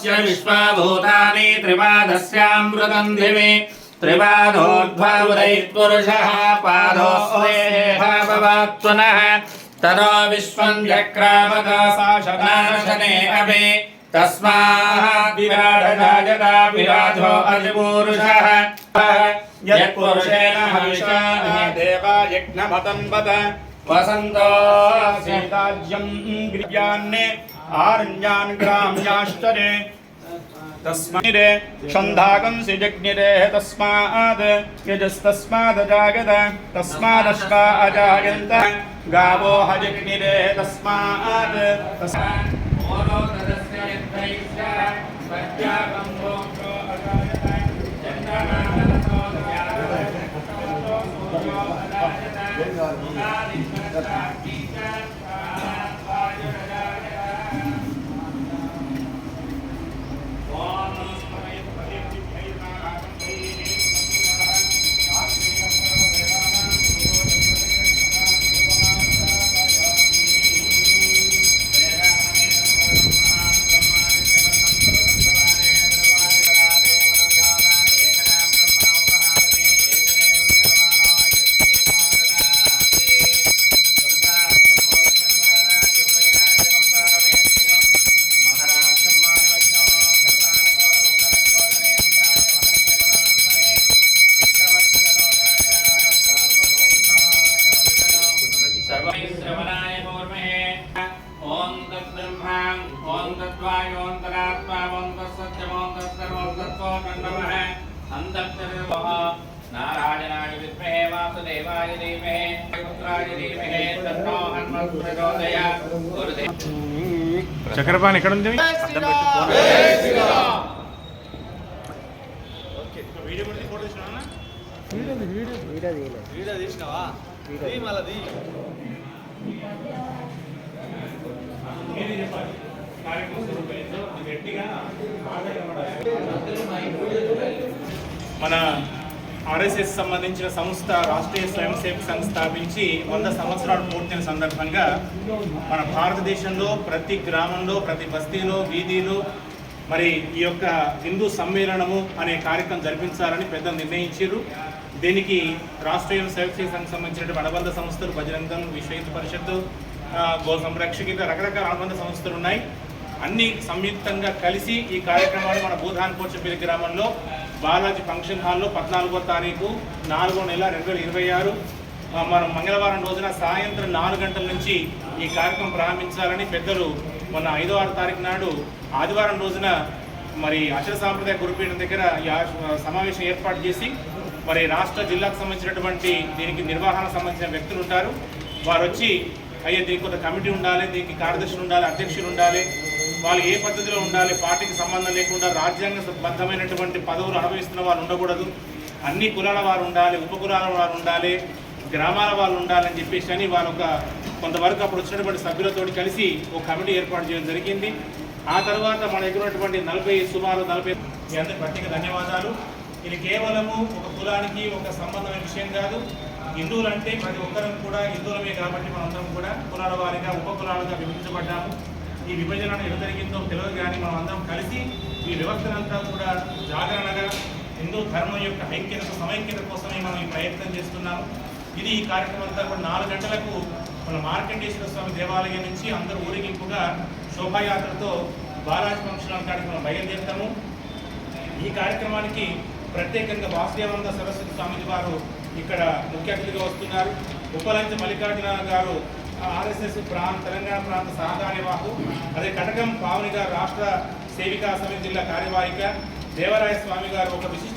तस्य विश्वभूतानि त्रिपादस्यामृतं दिवि त्रिपादोर्ध्वपुरैः पादोऽस्वेहाभवत्पुनः ततो विश्वं चक्रामत शासनाशने अपि तस्मात् विराटराजता विराजो अधिपूरुषः यत्पुरुषेण हविषा देवा यज्ञमतन्वत वसन्तो सीताज्यं गृह्यान्ने आरण्यान् ग्राम्याश्चरे तस्मादे छन्दागं सिजज्ञिरे तस्माद् यजस्तस्माद् जागत तस्मादश्वा अजायन्त गावो हजज्ञिरे तस्माद् सर्वैश्रवणाय मूर्महे ओम तद्ब्रह्मा ओम तद्वायोऽन्तरात्मा ओम तत्सत्यम् ओम तत्सर्वं तत्त्वं नमः अन्तर्जगतः नारायणाय विद्महे वासुदेवाय धीमहि पुत्राय धीमहि तन्नो हनुमत् प्रचोदयात् गुरुदेव చక్రపాణి ఎక్కడ ఉంది? వీడియో తీసినావా? మళ్ళీ మన ఆర్ఎస్ఎస్ సంబంధించిన సంస్థ రాష్ట్రీయ స్వయం సేవక సంస్థ స్థాపించి 100 సంవత్సరాలు పూర్తయిన సందర్భంగా మన భారతదేశంలో ప్రతి గ్రామంలో ప్రతి బస్తీలో వీధిలో మరి ఈ యొక్క హిందూ సమ్మేళనము అనే కార్యక్రమం జరిపించాలని పెద్దలు నిర్ణయించారు. దీనికి రాష్ట్రీయ స్వయం సేవక సంఘం సంబంధించిన అనుబంధ సంస్థలు బజరంగ దళ్, విశ్వ హిందూ పరిషత్, గో సంరక్షక రకరకాల అనుబంధ సంస్థలు ఉన్నాయి. అన్ని సంయుక్తంగా కలిసి ఈ కార్యక్రమాన్ని మన భూధాన్ పోచంపల్లి గ్రామంలో బాలాజీ ఫంక్షన్ హాల్లో 14వ తారీఖు 4వ నెల 2026 మనం మంగళవారం రోజున సాయంత్రం 4 గంటల నుంచి ఈ కార్యక్రమం ప్రారంభించాలని పెద్దలు మొన్న 5వ తారీఖు నాడు ఆదివారం రోజున మరి అచల సాంప్రదాయ గురుపీఠం దగ్గర సమావేశం ఏర్పాటు చేసి మరి రాష్ట్ర జిల్లాకు సంబంధించినటువంటి దీనికి నిర్వహణ సంబంధించిన వ్యక్తులు ఉంటారు. వారు వచ్చి అయ్యే దీనికి కొంత కమిటీ ఉండాలి, దీనికి కార్యదర్శులు ఉండాలి, అధ్యక్షులు ఉండాలి, వాళ్ళు ఏ పద్ధతిలో ఉండాలి, పార్టీకి సంబంధం లేకుండా రాజ్యాంగబద్ధమైనటువంటి పదవులు అనుభవిస్తున్న వాళ్ళు ఉండకూడదు, అన్ని కులాల వారు ఉండాలి, ఉపకులాల వారు ఉండాలి, గ్రామాల వాళ్ళు ఉండాలని చెప్పేసి అని వాళ్ళు కొంతవరకు అప్పుడు వచ్చినటువంటి సభ్యులతో కలిసి ఒక కమిటీ ఏర్పాటు చేయడం జరిగింది. ఆ తర్వాత మన దగ్గర ఉన్నటువంటి సుమారు 40 మీ అందరికి ప్రత్యేక ధన్యవాదాలు. ఇది కేవలము ఒక కులానికి ఒక సంబంధమైన విషయం కాదు. హిందువులు అంటే ప్రతి ఒక్కరం కూడా హిందువులమే కాబట్టి మనందరం కూడా కులాల వారిగా ఉపకులాలుగా విభజించబడ్డాము. ఈ విభజన ఎలా జరిగిందో తెలియదు కానీ మనం అందరం కలిసి ఈ వ్యవస్థనంతా కూడా జాగరణగా హిందూ ధర్మం యొక్క ఐక్యత సమైక్యత కోసమే మనం ఈ ప్రయత్నం చేస్తున్నాము. ఇది ఈ కార్యక్రమం అంతా కూడా 4 గంటలకు మన మార్కండేశ్వర స్వామి దేవాలయం నుంచి అందరూ ఊరేగింపుగా శోభాయాత్రతో బాలాజీ ఫంక్షన్ హాల్ కాడికి మనం బయలుదేరుతాము. ఈ కార్యక్రమానికి ప్రత్యేకంగా వాసుదేవానంద సరస్వతి స్వామి వారు ఇక్కడ ముఖ్య అతిథిగా వస్తున్నారు. ఉపలంచ మల్లికార్జున గారు ఆర్ఎస్ఎస్ తెలంగాణ ప్రాంత సహకార్యవాహు, అదే కటకం పావని గారు రాష్ట్ర సేవికా సమితి జిల్లా కార్యవాహిక, దేవరాయ స్వామి గారు ఒక విశిష్ట